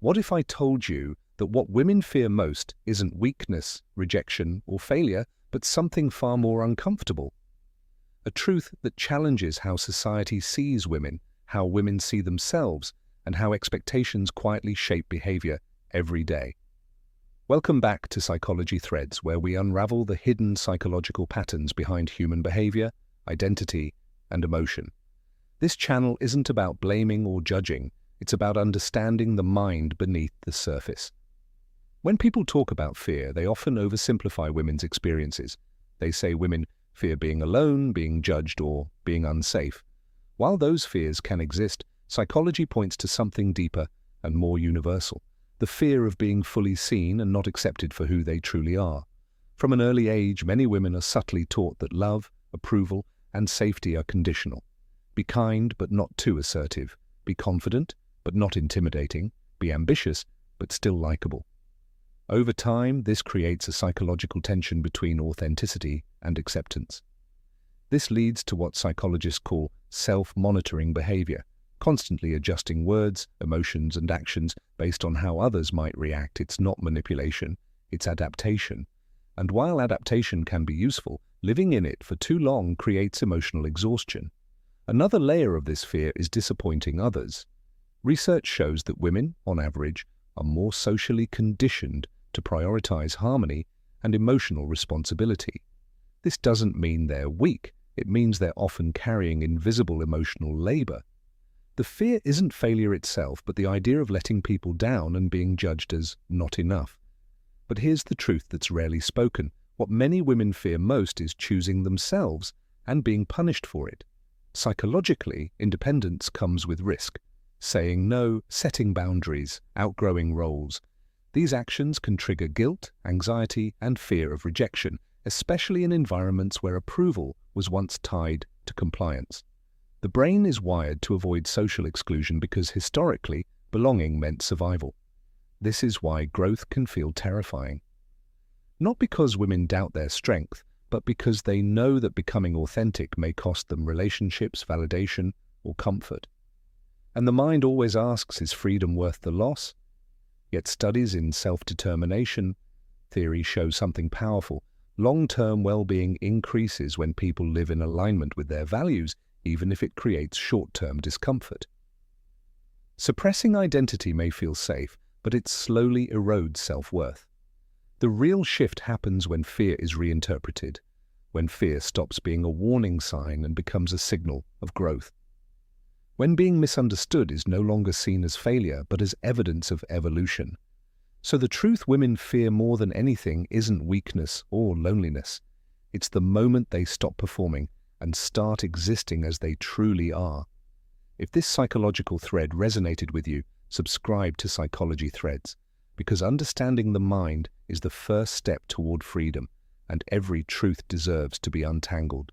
What if I told you that what women fear most isn't weakness, rejection, or failure, but something far more uncomfortable? A truth that challenges how society sees women, how women see themselves, and how expectations quietly shape behavior every day. Welcome back to Psychology Threads, where we unravel the hidden psychological patterns behind human behavior, identity, and emotion. This channel isn't about blaming or judging, it's about understanding the mind beneath the surface. When people talk about fear, they often oversimplify women's experiences. They say women fear being alone, being judged, or being unsafe. While those fears can exist, psychology points to something deeper and more universal: the fear of being fully seen and not accepted for who they truly are. From an early age, many women are subtly taught that love, approval, and safety are conditional. Be kind, but not too assertive. Be confident, but not intimidating. Be ambitious, but still likable. Over time, this creates a psychological tension between authenticity and acceptance. This leads to what psychologists call self-monitoring behavior, constantly adjusting words, emotions, and actions based on how others might react. It's not manipulation, it's adaptation. And while adaptation can be useful, living in it for too long creates emotional exhaustion. Another layer of this fear is disappointing others. Research shows that women, on average, are more socially conditioned to prioritize harmony and emotional responsibility. This doesn't mean they're weak, it means they're often carrying invisible emotional labor. The fear isn't failure itself, but the idea of letting people down and being judged as not enough. But here's the truth that's rarely spoken. What many women fear most is choosing themselves and being punished for it. Psychologically, independence comes with risk. Saying no, setting boundaries, outgrowing roles. These actions can trigger guilt, anxiety, and fear of rejection, especially in environments where approval was once tied to compliance. The brain is wired to avoid social exclusion because historically, belonging meant survival. This is why growth can feel terrifying. Not because women doubt their strength, but because they know that becoming authentic may cost them relationships, validation, or comfort. And the mind always asks, is freedom worth the loss? Yet studies in self-determination theory show something powerful. Long-term well-being increases when people live in alignment with their values, even if it creates short-term discomfort. Suppressing identity may feel safe, but it slowly erodes self-worth. The real shift happens when fear is reinterpreted, when fear stops being a warning sign and becomes a signal of growth. When being misunderstood is no longer seen as failure, but as evidence of evolution. So the truth women fear more than anything isn't weakness or loneliness. It's the moment they stop performing and start existing as they truly are. If this psychological thread resonated with you, subscribe to Psychology Threads, because understanding the mind is the first step toward freedom, and every truth deserves to be untangled.